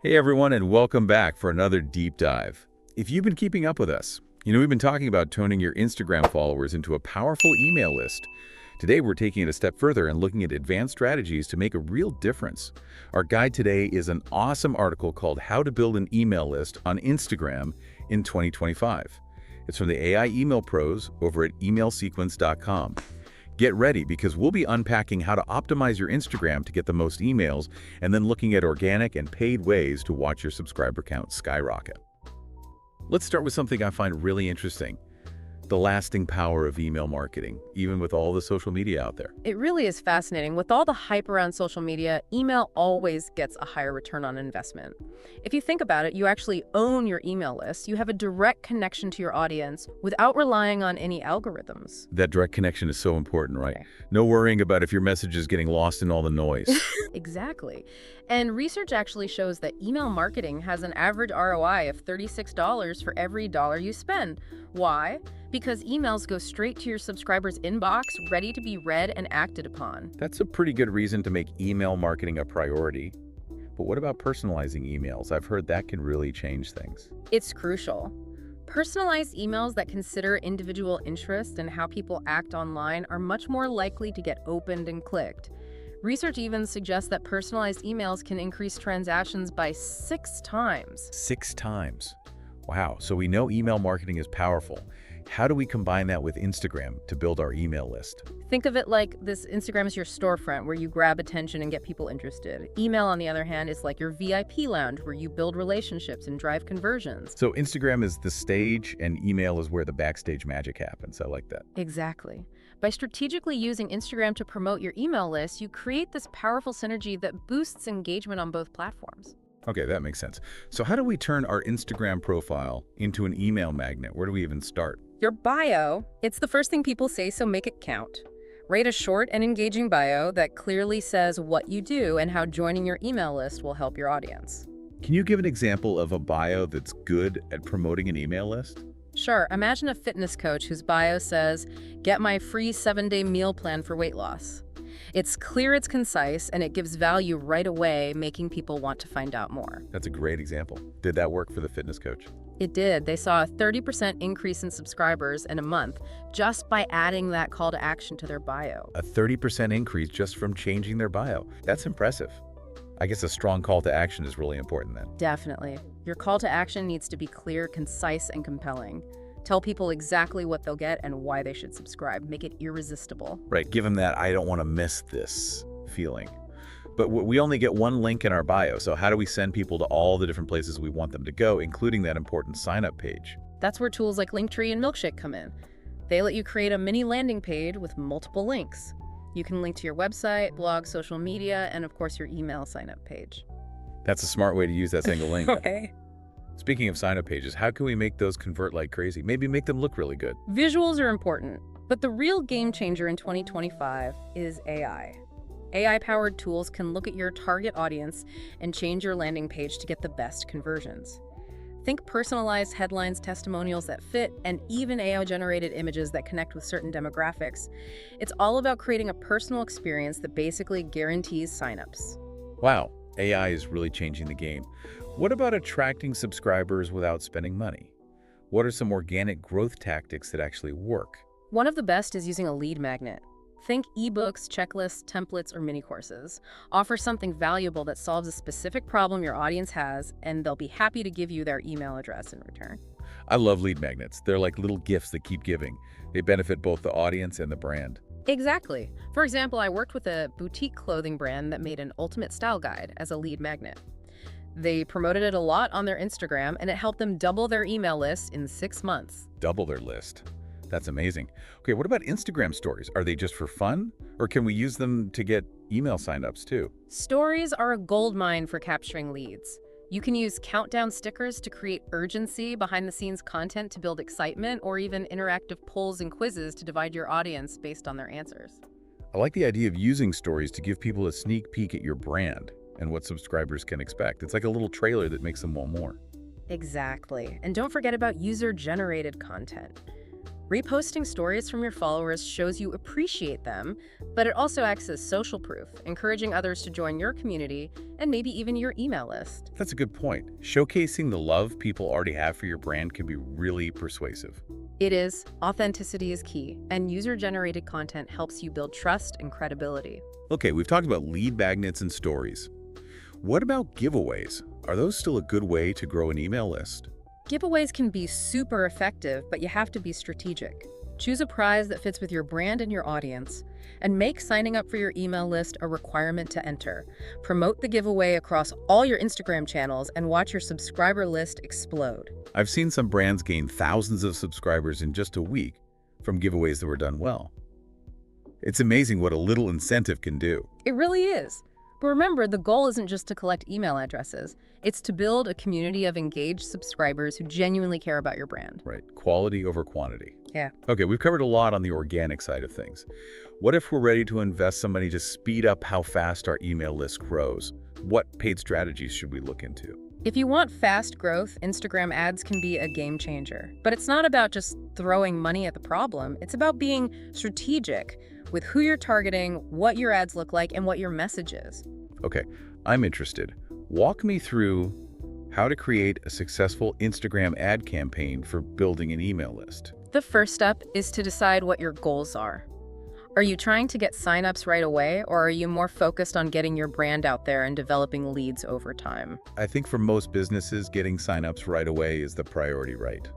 Hey everyone, and welcome back for another deep dive. If you've been keeping up with us, we've been talking about turning your Instagram followers into a powerful email list. Today we're taking it a step further and looking at advanced strategies to make a real difference. Our guide today is an awesome article called How to Build an Email List on Instagram in 2025. It's from the AI Email Pros over at emailsequence.com. Get ready because we'll be unpacking how to optimize your Instagram to get the most emails and then looking at organic and paid ways to watch your subscriber count skyrocket. Let's start with something I find really interesting: the lasting power of email marketing, even with all the social media out there. It really is fascinating. With all the hype around social media, email always gets a higher return on investment. If you think about it, you actually own your email list. You have a direct connection to your audience without relying on any algorithms. That direct connection is so important, right? Okay. No worrying about if your message is getting lost in all the noise. Exactly. And research actually shows that email marketing has an average ROI of $36 for every dollar you spend. Why? Because emails go straight to your subscriber's inbox, ready to be read and acted upon. That's a pretty good reason to make email marketing a priority. But what about personalizing emails? I've heard that can really change things. It's crucial. Personalized emails that consider individual interests and how people act online are much more likely to get opened and clicked. Research even suggests that personalized emails can increase transactions by 6 times. 6 times. Wow, so we know email marketing is powerful. How do we combine that with Instagram to build our email list? Think of it like this: Instagram is your storefront where you grab attention and get people interested. Email, on the other hand, is like your VIP lounge where you build relationships and drive conversions. So Instagram is the stage and email is where the backstage magic happens. I like that. Exactly. By strategically using Instagram to promote your email list, you create this powerful synergy that boosts engagement on both platforms. Okay, that makes sense. So how do we turn our Instagram profile into an email magnet? Where do we even start? Your bio, it's the first thing people say, so make it count. Write a short and engaging bio that clearly says what you do and how joining your email list will help your audience. Can you give an example of a bio that's good at promoting an email list? Sure, imagine a fitness coach whose bio says, "Get my free 7-day meal plan for weight loss." It's clear, it's concise, and it gives value right away, making people want to find out more. That's a great example. Did that work for the fitness coach? It did. They saw a 30% increase in subscribers in a month just by adding that call to action to their bio. A 30% increase just from changing their bio. That's impressive. I guess a strong call to action is really important then. Definitely. Your call to action needs to be clear, concise, and compelling. Tell people exactly what they'll get and why they should subscribe. Make it irresistible. Right, give them that "I don't want to miss this" feeling. But we only get one link in our bio, so how do we send people to all the different places we want them to go, including that important sign-up page? That's where tools like Linktree and Milkshake come in. They let you create a mini landing page with multiple links. You can link to your website, blog, social media, and of course your email sign-up page. That's a smart way to use that single link. Okay. Speaking of sign-up pages, how can we make those convert like crazy? Maybe make them look really good. Visuals are important, but the real game changer in 2025 is AI. AI-powered tools can look at your target audience and change your landing page to get the best conversions. Think personalized headlines, testimonials that fit, and even AI-generated images that connect with certain demographics. It's all about creating a personal experience that basically guarantees signups. Wow, AI is really changing the game. What about attracting subscribers without spending money? What are some organic growth tactics that actually work? One of the best is using a lead magnet. Think ebooks, checklists, templates, or mini courses. Offer something valuable that solves a specific problem your audience has, and they'll be happy to give you their email address in return. I love lead magnets. They're like little gifts that keep giving. They benefit both the audience and the brand. Exactly. For example, I worked with a boutique clothing brand that made an ultimate style guide as a lead magnet. They promoted it a lot on their Instagram, and it helped them double their email list in 6 months. Double their list. That's amazing. Okay, what about Instagram stories? Are they just for fun? Or can we use them to get email signups too? Stories are a goldmine for capturing leads. You can use countdown stickers to create urgency, behind-the-scenes content to build excitement, or even interactive polls and quizzes to divide your audience based on their answers. I like the idea of using stories to give people a sneak peek at your brand and what subscribers can expect. It's like a little trailer that makes them want more. Exactly. And don't forget about user-generated content. Reposting stories from your followers shows you appreciate them, but it also acts as social proof, encouraging others to join your community and maybe even your email list. That's a good point. Showcasing the love people already have for your brand can be really persuasive. It is. Authenticity is key, and user-generated content helps you build trust and credibility. Okay, we've talked about lead magnets and stories. What about giveaways? Are those still a good way to grow an email list? Giveaways can be super effective, but you have to be strategic. Choose a prize that fits with your brand and your audience, and make signing up for your email list a requirement to enter. Promote the giveaway across all your Instagram channels and watch your subscriber list explode. I've seen some brands gain thousands of subscribers in just a week from giveaways that were done well. It's amazing what a little incentive can do. It really is. But remember, the goal isn't just to collect email addresses. It's to build a community of engaged subscribers who genuinely care about your brand. Right, quality over quantity. Yeah. Okay, we've covered a lot on the organic side of things. What if we're ready to invest some money to speed up how fast our email list grows? What paid strategies should we look into? If you want fast growth, Instagram ads can be a game changer. But it's not about just throwing money at the problem. It's about being strategic with who you're targeting, what your ads look like, and what your message is. Okay, I'm interested. Walk me through how to create a successful Instagram ad campaign for building an email list. The first step is to decide what your goals are. Are you trying to get signups right away, or are you more focused on getting your brand out there and developing leads over time? I think for most businesses, getting signups right away is the priority, right?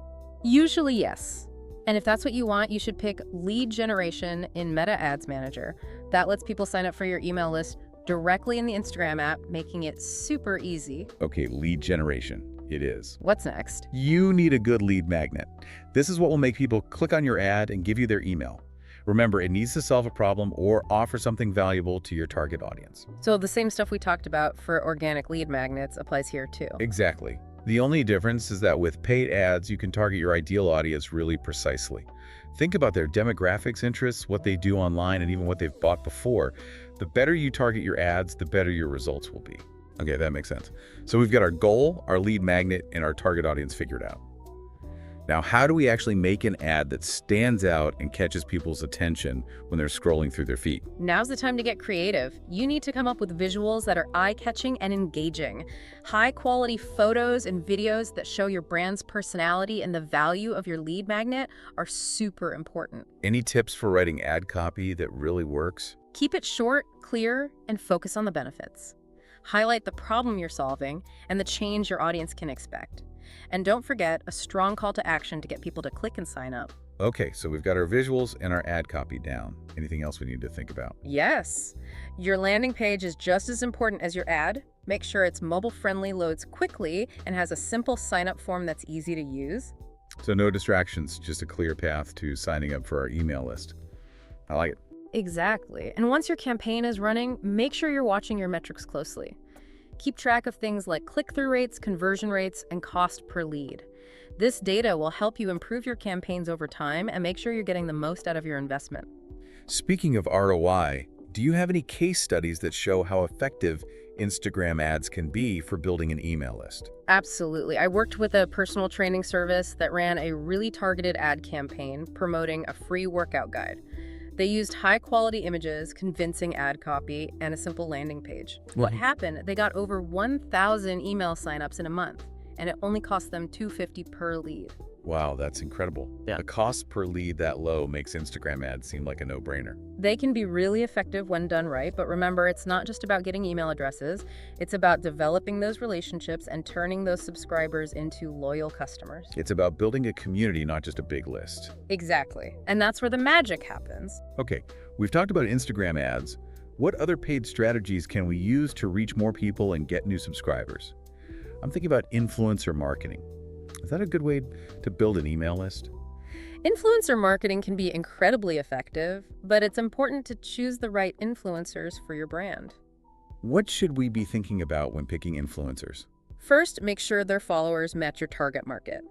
Usually, yes. And if that's what you want, you should pick lead generation in Meta Ads Manager. That lets people sign up for your email list directly in the Instagram app, making it super easy. Okay, lead generation. It is. What's next? You need a good lead magnet. This is what will make people click on your ad and give you their email. Remember, it needs to solve a problem or offer something valuable to your target audience. So the same stuff we talked about for organic lead magnets applies here too. Exactly. The only difference is that with paid ads, you can target your ideal audience really precisely. Think about their demographics, interests, what they do online, and even what they've bought before. The better you target your ads, the better your results will be. Okay, that makes sense. So we've got our goal, our lead magnet, and our target audience figured out. Now, how do we actually make an ad that stands out and catches people's attention when they're scrolling through their feed? Now's the time to get creative. You need to come up with visuals that are eye-catching and engaging. High-quality photos and videos that show your brand's personality and the value of your lead magnet are super important. Any tips for writing ad copy that really works? Keep it short, clear, and focus on the benefits. Highlight the problem you're solving and the change your audience can expect. And don't forget a strong call to action to get people to click and sign up. Okay, so we've got our visuals and our ad copy down. Anything else we need to think about? Yes. Your landing page is just as important as your ad. Make sure it's mobile-friendly, loads quickly, and has a simple sign-up form that's easy to use. So no distractions, just a clear path to signing up for our email list. I like it. Exactly. And once your campaign is running, make sure you're watching your metrics closely. Keep track of things like click-through rates, conversion rates, and cost per lead. This data will help you improve your campaigns over time and make sure you're getting the most out of your investment. Speaking of ROI, do you have any case studies that show how effective Instagram ads can be for building an email list? Absolutely. I worked with a personal training service that ran a really targeted ad campaign promoting a free workout guide. They used high-quality images, convincing ad copy, and a simple landing page. What happened? They got over 1,000 email signups in a month, and it only cost them $250 per lead. Wow, that's incredible. Yeah. The cost per lead that low makes Instagram ads seem like a no-brainer. They can be really effective when done right, but remember, it's not just about getting email addresses. It's about developing those relationships and turning those subscribers into loyal customers. It's about building a community, not just a big list. Exactly. And that's where the magic happens. Okay, we've talked about Instagram ads. What other paid strategies can we use to reach more people and get new subscribers? I'm thinking about influencer marketing. Is that a good way to build an email list? Influencer marketing can be incredibly effective, but it's important to choose the right influencers for your brand. What should we be thinking about when picking influencers? First, make sure their followers match your target market.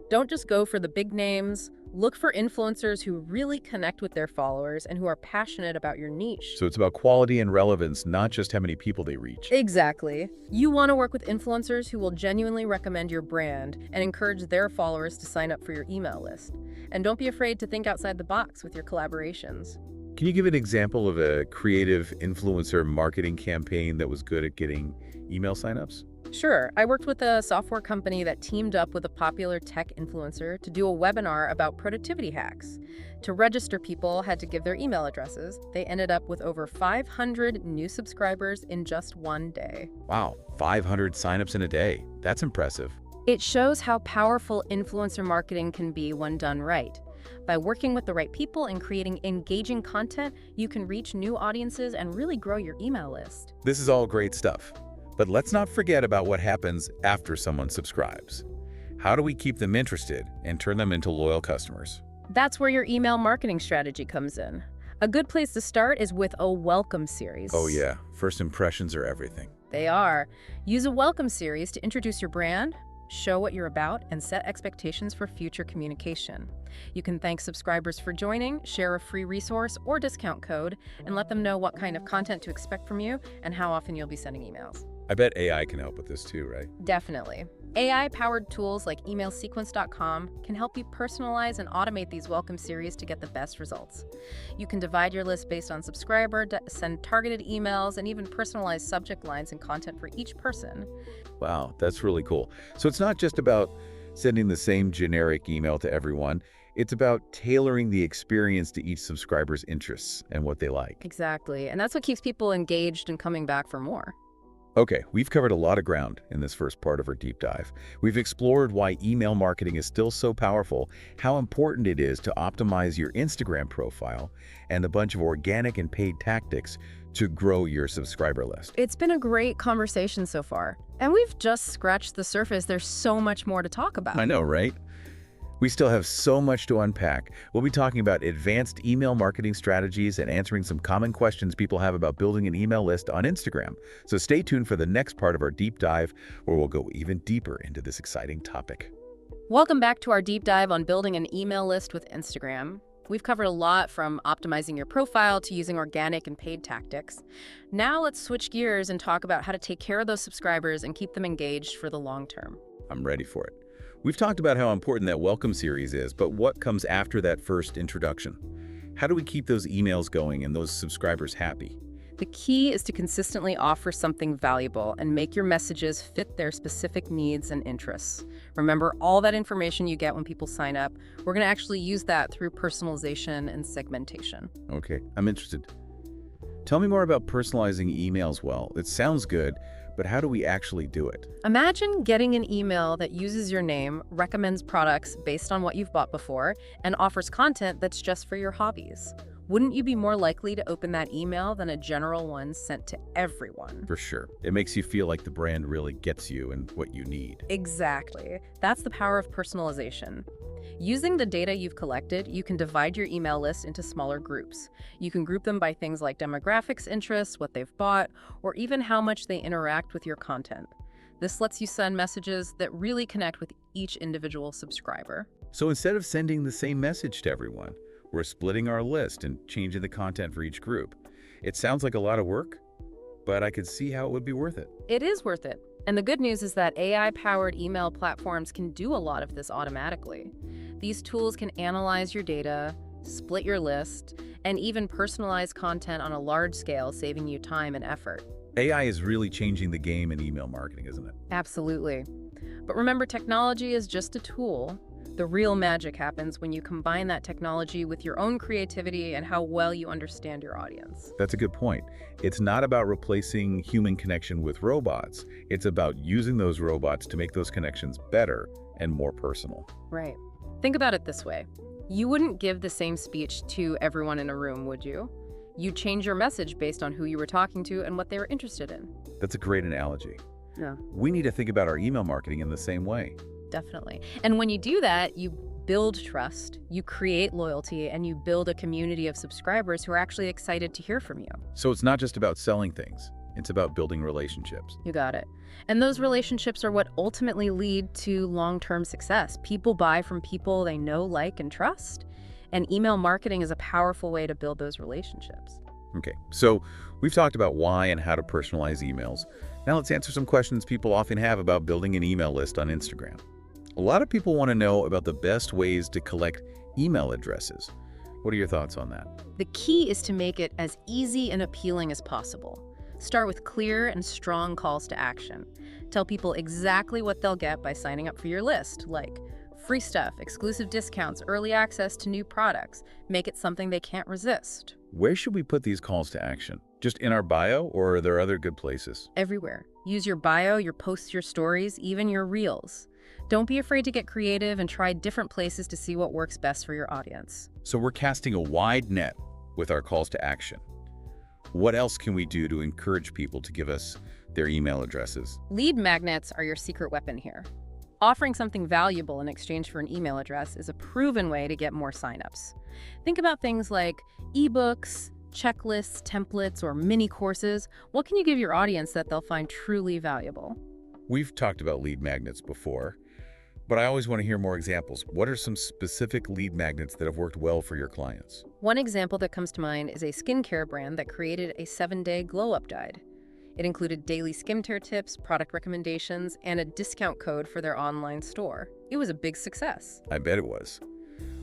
Don't just go for the big names. Look for influencers who really connect with their followers and who are passionate about your niche. So it's about quality and relevance, not just how many people they reach. Exactly. You want to work with influencers who will genuinely recommend your brand and encourage their followers to sign up for your email list. And don't be afraid to think outside the box with your collaborations. Can you give an example of a creative influencer marketing campaign that was good at getting email signups? Sure, I worked with a software company that teamed up with a popular tech influencer to do a webinar about productivity hacks. To register, people had to give their email addresses. They ended up with over 500 new subscribers in just one day. Wow, 500 signups in a day. That's impressive. It shows how powerful influencer marketing can be when done right. By working with the right people and creating engaging content, you can reach new audiences and really grow your email list. This is all great stuff. But let's not forget about what happens after someone subscribes. How do we keep them interested and turn them into loyal customers? That's where your email marketing strategy comes in. A good place to start is with a welcome series. Oh yeah, first impressions are everything. They are. Use a welcome series to introduce your brand, show what you're about, and set expectations for future communication. You can thank subscribers for joining, share a free resource or discount code, and let them know what kind of content to expect from you and how often you'll be sending emails. I bet AI can help with this too, right? Definitely. AI-powered tools like emailsequence.com can help you personalize and automate these welcome series to get the best results. You can divide your list based on subscriber, send targeted emails, and even personalize subject lines and content for each person. Wow, that's really cool. So it's not just about sending the same generic email to everyone. It's about tailoring the experience to each subscriber's interests and what they like. Exactly. And that's what keeps people engaged and coming back for more. Okay, we've covered a lot of ground in this first part of our deep dive. We've explored why email marketing is still so powerful, how important it is to optimize your Instagram profile, and a bunch of organic and paid tactics to grow your subscriber list. It's been a great conversation so far, and we've just scratched the surface. There's so much more to talk about. I know, right? We still have so much to unpack. We'll be talking about advanced email marketing strategies and answering some common questions people have about building an email list on Instagram. So stay tuned for the next part of our deep dive, where we'll go even deeper into this exciting topic. Welcome back to our deep dive on building an email list with Instagram. We've covered a lot, from optimizing your profile to using organic and paid tactics. Now let's switch gears and talk about how to take care of those subscribers and keep them engaged for the long term. I'm ready for it. We've talked about how important that welcome series is, but what comes after that first introduction? How do we keep those emails going and those subscribers happy? The key is to consistently offer something valuable and make your messages fit their specific needs and interests. Remember, all that information you get when people sign up, we're going to actually use that through personalization and segmentation. Okay, I'm interested. Tell me more about personalizing emails well. It sounds good, but how do we actually do it? Imagine getting an email that uses your name, recommends products based on what you've bought before, and offers content that's just for your hobbies. Wouldn't you be more likely to open that email than a general one sent to everyone? For sure. It makes you feel like the brand really gets you and what you need. Exactly. That's the power of personalization. Using the data you've collected, you can divide your email list into smaller groups. You can group them by things like demographics, interests, what they've bought, or even how much they interact with your content. This lets you send messages that really connect with each individual subscriber. So instead of sending the same message to everyone, we're splitting our list and changing the content for each group. It sounds like a lot of work, but I could see how it would be worth it. It is worth it. And the good news is that AI-powered email platforms can do a lot of this automatically. These tools can analyze your data, split your list, and even personalize content on a large scale, saving you time and effort. AI is really changing the game in email marketing, isn't it? Absolutely. But remember, technology is just a tool. The real magic happens when you combine that technology with your own creativity and how well you understand your audience. That's a good point. It's not about replacing human connection with robots. It's about using those robots to make those connections better and more personal. Right. Think about it this way. You wouldn't give the same speech to everyone in a room, would you? You'd change your message based on who you were talking to and what they were interested in. That's a great analogy. Yeah. We need to think about our email marketing in the same way. Definitely. And when you do that, you build trust, you create loyalty, and you build a community of subscribers who are actually excited to hear from you. So it's not just about selling things. It's about building relationships. You got it. And those relationships are what ultimately lead to long-term success. People buy from people they know, like, and trust. And email marketing is a powerful way to build those relationships. Okay, so we've talked about why and how to personalize emails. Now let's answer some questions people often have about building an email list on Instagram. A lot of people want to know about the best ways to collect email addresses. What are your thoughts on that? The key is to make it as easy and appealing as possible. Start with clear and strong calls to action. Tell people exactly what they'll get by signing up for your list, like free stuff, exclusive discounts, early access to new products. Make it something they can't resist. Where should we put these calls to action? Just in our bio, or are there other good places? Everywhere. Use your bio, your posts, your stories, even your reels. Don't be afraid to get creative and try different places to see what works best for your audience. So we're casting a wide net with our calls to action. What else can we do to encourage people to give us their email addresses? Lead magnets are your secret weapon here. Offering something valuable in exchange for an email address is a proven way to get more signups. Think about things like ebooks, checklists, templates, or mini courses. What can you give your audience that they'll find truly valuable? We've talked about lead magnets before, but I always want to hear more examples. What are some specific lead magnets that have worked well for your clients? One example that comes to mind is a skincare brand that created a 7-day glow-up guide. It included daily skincare tips, product recommendations, and a discount code for their online store. It was a big success. I bet it was.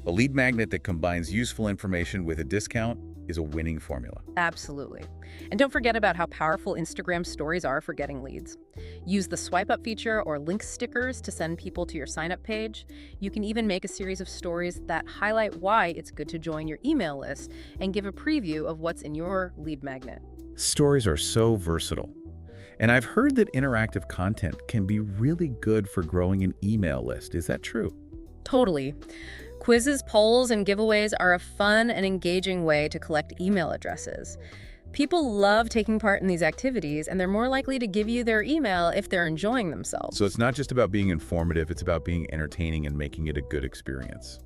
A lead magnet that combines useful information with a discount is a winning formula. Absolutely. And don't forget about how powerful Instagram stories are for getting leads. Use the swipe up feature or link stickers to send people to your sign up page. You can even make a series of stories that highlight why it's good to join your email list and give a preview of what's in your lead magnet. Stories are so versatile. And I've heard that interactive content can be really good for growing an email list. Is that true? Totally. Quizzes, polls, and giveaways are a fun and engaging way to collect email addresses. People love taking part in these activities, and they're more likely to give you their email if they're enjoying themselves. So it's not just about being informative, it's about being entertaining and making it a good experience.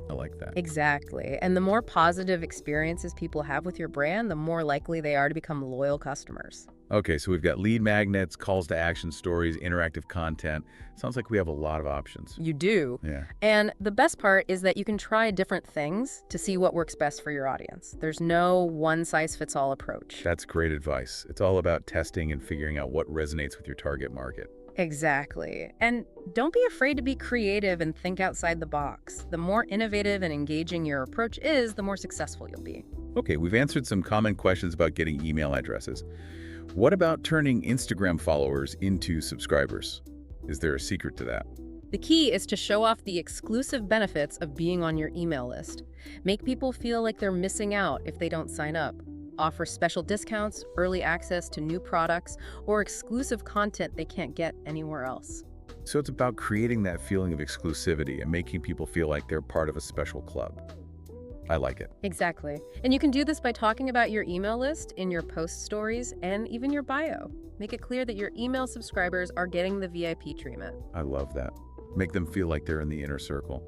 I like that. Exactly. And the more positive experiences people have with your brand, the more likely they are to become loyal customers. Okay, so we've got lead magnets, calls to action stories, interactive content. Sounds like we have a lot of options. You do. Yeah. And the best part is that you can try different things to see what works best for your audience. There's no one-size-fits-all approach. That's great advice. It's all about testing and figuring out what resonates with your target market. Exactly. And don't be afraid to be creative and think outside the box. The more innovative and engaging your approach is, the more successful you'll be. Okay, we've answered some common questions about getting email addresses. What about turning Instagram followers into subscribers? Is there a secret to that? The key is to show off the exclusive benefits of being on your email list. Make people feel like they're missing out if they don't sign up. Offer special discounts, early access to new products, or exclusive content they can't get anywhere else. So it's about creating that feeling of exclusivity and making people feel like they're part of a special club. I like it. Exactly. And you can do this by talking about your email list in your post stories and even your bio. Make it clear that your email subscribers are getting the VIP treatment. I love that. Make them feel like they're in the inner circle.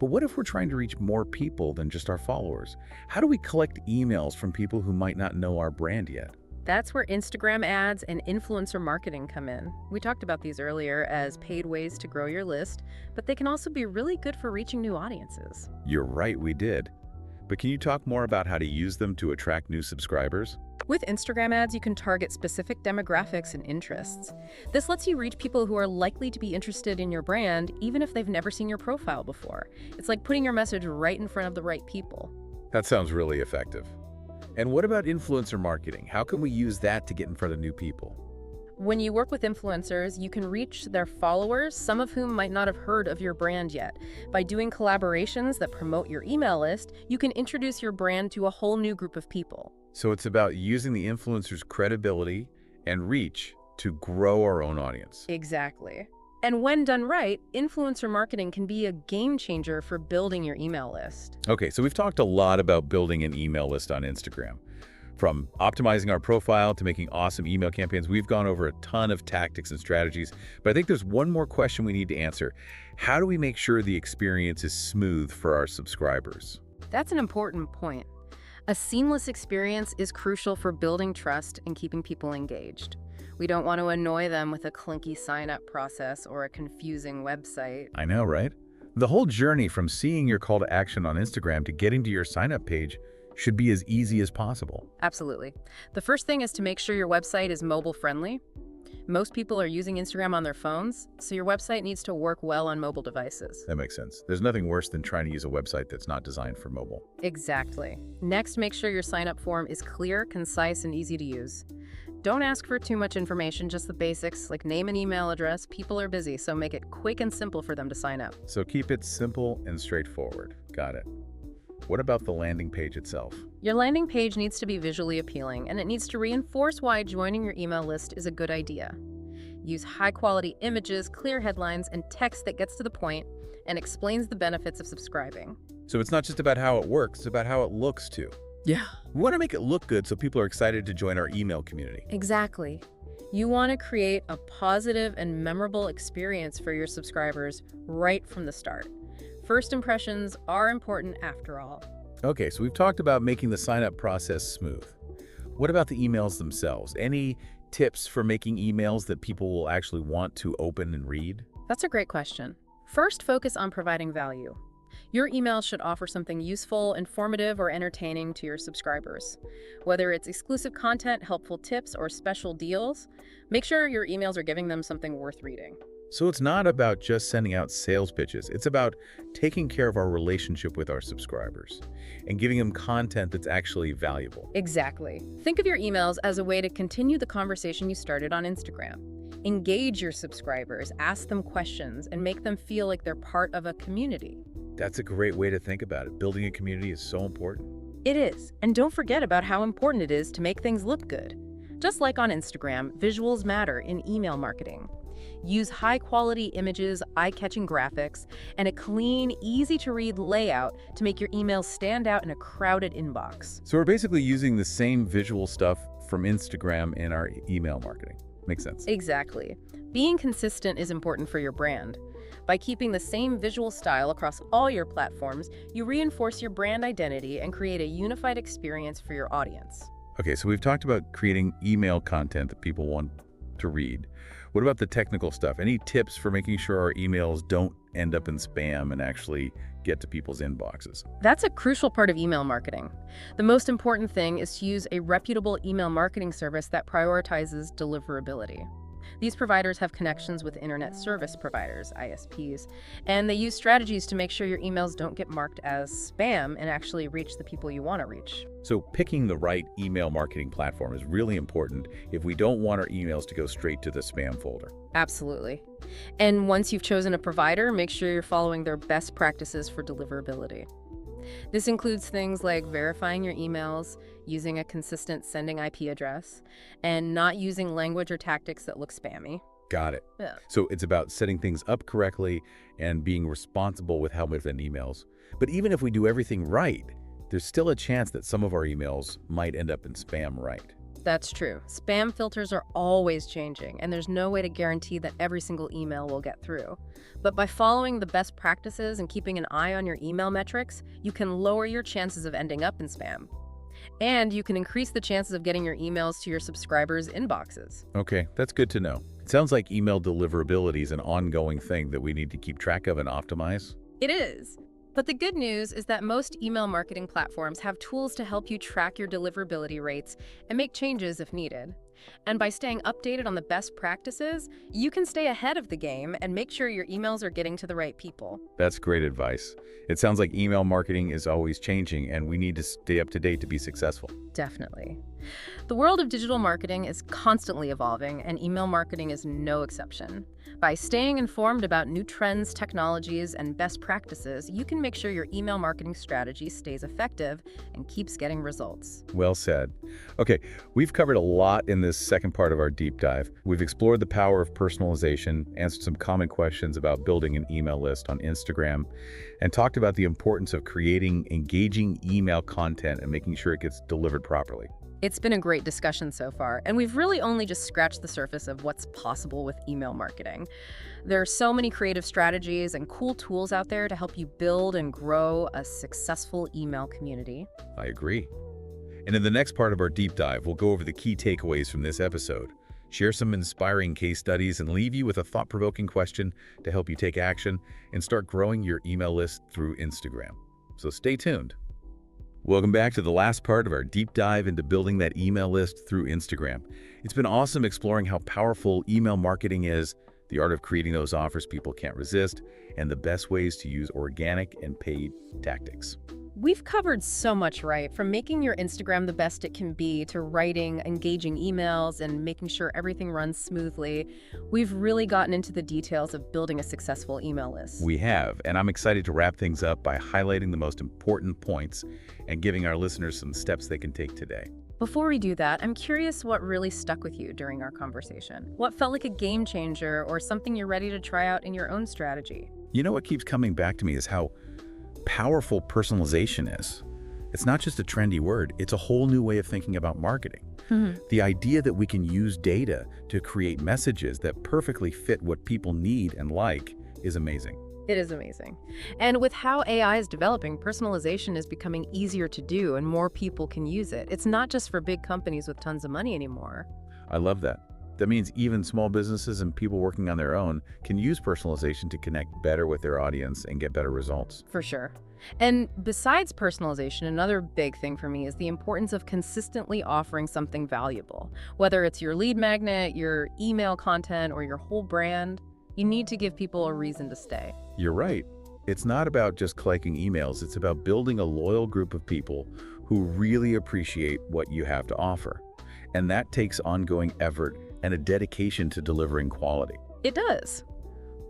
But what if we're trying to reach more people than just our followers? How do we collect emails from people who might not know our brand yet? That's where Instagram ads and influencer marketing come in. We talked about these earlier as paid ways to grow your list, but they can also be really good for reaching new audiences. You're right, we did. But can you talk more about how to use them to attract new subscribers? With Instagram ads, you can target specific demographics and interests. This lets you reach people who are likely to be interested in your brand, even if they've never seen your profile before. It's like putting your message right in front of the right people. That sounds really effective. And what about influencer marketing? How can we use that to get in front of new people? When you work with influencers, you can reach their followers, some of whom might not have heard of your brand yet. By doing collaborations that promote your email list, you can introduce your brand to a whole new group of people. So it's about using the influencer's credibility and reach to grow our own audience. Exactly. And when done right, influencer marketing can be a game changer for building your email list. Okay, so we've talked a lot about building an email list on Instagram. From optimizing our profile to making awesome email campaigns, we've gone over a ton of tactics and strategies, but I think there's one more question we need to answer. How do we make sure the experience is smooth for our subscribers? That's an important point. A seamless experience is crucial for building trust and keeping people engaged. We don't want to annoy them with a clunky sign-up process or a confusing website. I know, right? The whole journey from seeing your call to action on Instagram to getting to your sign-up page should be as easy as possible. Absolutely. The first thing is to make sure your website is mobile-friendly. Most people are using Instagram on their phones, so your website needs to work well on mobile devices. That makes sense. There's nothing worse than trying to use a website that's not designed for mobile. Exactly. Next, make sure your sign-up form is clear, concise, and easy to use. Don't ask for too much information, just the basics, like name and email address. People are busy, so make it quick and simple for them to sign up. So keep it simple and straightforward. Got it. What about the landing page itself? Your landing page needs to be visually appealing, and it needs to reinforce why joining your email list is a good idea. Use high-quality images, clear headlines, and text that gets to the point and explains the benefits of subscribing. So it's not just about how it works, it's about how it looks too. Yeah. We want to make it look good so people are excited to join our email community. Exactly. You want to create a positive and memorable experience for your subscribers right from the start. First impressions are important after all. Okay, so we've talked about making the sign-up process smooth. What about the emails themselves? Any tips for making emails that people will actually want to open and read? That's a great question. First, focus on providing value. Your email should offer something useful, informative, or entertaining to your subscribers. Whether it's exclusive content, helpful tips, or special deals, make sure your emails are giving them something worth reading. So it's not about just sending out sales pitches. It's about taking care of our relationship with our subscribers and giving them content that's actually valuable. Exactly. Think of your emails as a way to continue the conversation you started on Instagram. Engage your subscribers, ask them questions, and make them feel like they're part of a community. That's a great way to think about it. Building a community is so important. It is. And don't forget about how important it is to make things look good. Just like on Instagram, visuals matter in email marketing. Use high-quality images, eye-catching graphics, and a clean, easy-to-read layout to make your emails stand out in a crowded inbox. So we're basically using the same visual stuff from Instagram in our email marketing. Makes sense. Exactly. Being consistent is important for your brand. By keeping the same visual style across all your platforms, you reinforce your brand identity and create a unified experience for your audience. Okay, so we've talked about creating email content that people want to read. What about the technical stuff? Any tips for making sure our emails don't end up in spam and actually get to people's inboxes? That's a crucial part of email marketing. The most important thing is to use a reputable email marketing service that prioritizes deliverability. These providers have connections with internet service providers, ISPs, and they use strategies to make sure your emails don't get marked as spam and actually reach the people you want to reach. So picking the right email marketing platform is really important if we don't want our emails to go straight to the spam folder. Absolutely. And once you've chosen a provider, make sure you're following their best practices for deliverability. This includes things like verifying your emails, using a consistent sending IP address, and not using language or tactics that look spammy. Got it. Yeah. So it's about setting things up correctly and being responsible with how we send emails. But even if we do everything right, there's still a chance that some of our emails might end up in spam, right? That's true. Spam filters are always changing, and there's no way to guarantee that every single email will get through. But by following the best practices and keeping an eye on your email metrics, you can lower your chances of ending up in spam. And you can increase the chances of getting your emails to your subscribers' inboxes. Okay, that's good to know. It sounds like email deliverability is an ongoing thing that we need to keep track of and optimize. It is. But the good news is that most email marketing platforms have tools to help you track your deliverability rates and make changes if needed. And by staying updated on the best practices, you can stay ahead of the game and make sure your emails are getting to the right people. That's great advice. It sounds like email marketing is always changing and we need to stay up to date to be successful. Definitely. The world of digital marketing is constantly evolving, and email marketing is no exception. By staying informed about new trends, technologies, and best practices, you can make sure your email marketing strategy stays effective and keeps getting results. Well said. Okay, we've covered a lot in this second part of our deep dive. We've explored the power of personalization, answered some common questions about building an email list on Instagram, and talked about the importance of creating engaging email content and making sure it gets delivered properly. It's been a great discussion so far, and we've really only just scratched the surface of what's possible with email marketing. There are so many creative strategies and cool tools out there to help you build and grow a successful email community. I agree. And in the next part of our deep dive, we'll go over the key takeaways from this episode, share some inspiring case studies, and leave you with a thought-provoking question to help you take action and start growing your email list through Instagram. So stay tuned. Welcome back to the last part of our deep dive into building that email list through Instagram. It's been awesome exploring how powerful email marketing is, the art of creating those offers people can't resist, and the best ways to use organic and paid tactics. We've covered so much, right? From making your Instagram the best it can be to writing engaging emails and making sure everything runs smoothly. We've really gotten into the details of building a successful email list. We have, and I'm excited to wrap things up by highlighting the most important points and giving our listeners some steps they can take today. Before we do that, I'm curious what really stuck with you during our conversation. What felt like a game changer or something you're ready to try out in your own strategy? You know what keeps coming back to me is how powerful personalization is. It's not just a trendy word, it's a whole new way of thinking about marketing. The idea that we can use data to create messages that perfectly fit what people need and like is amazing. It is amazing. And with how AI is developing, personalization is becoming easier to do and more people can use it. It's not just for big companies with tons of money anymore. I love that. That means even small businesses and people working on their own can use personalization to connect better with their audience and get better results. For sure. And besides personalization, another big thing for me is the importance of consistently offering something valuable. Whether it's your lead magnet, your email content, or your whole brand, you need to give people a reason to stay. You're right. It's not about just collecting emails, it's about building a loyal group of people who really appreciate what you have to offer. And that takes ongoing effort and a dedication to delivering quality. It does.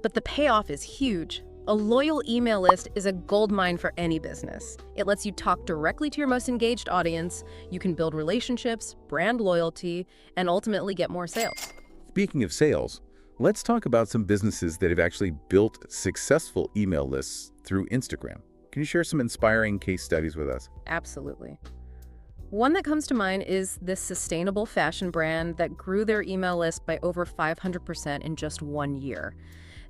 But the payoff is huge. A loyal email list is a goldmine for any business. It lets you talk directly to your most engaged audience, you can build relationships, brand loyalty, and ultimately get more sales. Speaking of sales, let's talk about some businesses that have actually built successful email lists through Instagram. Can you share some inspiring case studies with us? Absolutely. One that comes to mind is this sustainable fashion brand that grew their email list by over 500% in just 1 year.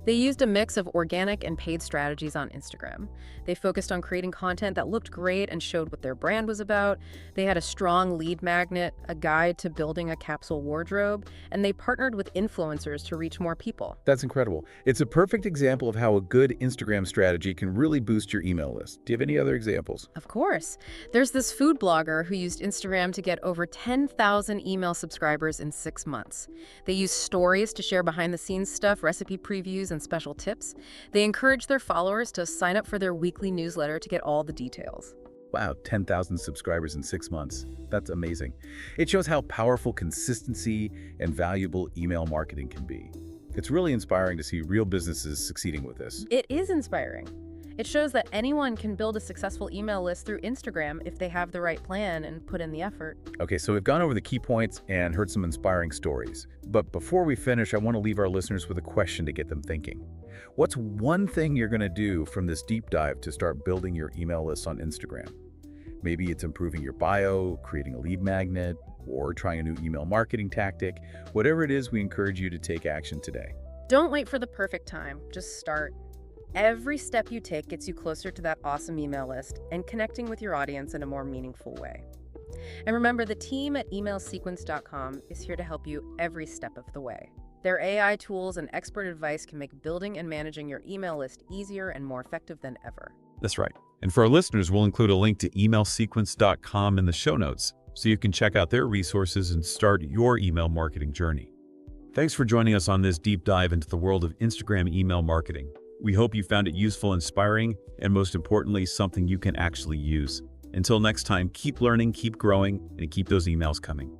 They used a mix of organic and paid strategies on Instagram. They focused on creating content that looked great and showed what their brand was about. They had a strong lead magnet, a guide to building a capsule wardrobe, and they partnered with influencers to reach more people. That's incredible. It's a perfect example of how a good Instagram strategy can really boost your email list. Do you have any other examples? Of course. There's this food blogger who used Instagram to get over 10,000 email subscribers in 6 months. They used stories to share behind-the-scenes stuff, recipe previews, and special tips. They encouraged their followers to sign up for their weekly newsletter to get all the details. Wow, 10,000 subscribers in 6 months. That's amazing. It shows how powerful consistency and valuable email marketing can be. It's really inspiring to see real businesses succeeding with this. It is inspiring. It shows that anyone can build a successful email list through Instagram if they have the right plan and put in the effort. Okay, so we've gone over the key points and heard some inspiring stories. But before we finish, I want to leave our listeners with a question to get them thinking. What's one thing you're going to do from this deep dive to start building your email lists on Instagram? Maybe it's improving your bio, creating a lead magnet, or trying a new email marketing tactic. Whatever it is, we encourage you to take action today. Don't wait for the perfect time. Just start. Every step you take gets you closer to that awesome email list and connecting with your audience in a more meaningful way. And remember, the team at emailsequence.com is here to help you every step of the way. Their AI tools and expert advice can make building and managing your email list easier and more effective than ever. That's right. And for our listeners, we'll include a link to emailsequence.com in the show notes so you can check out their resources and start your email marketing journey. Thanks for joining us on this deep dive into the world of Instagram email marketing. We hope you found it useful, inspiring, and most importantly, something you can actually use. Until next time, keep learning, keep growing, and keep those emails coming.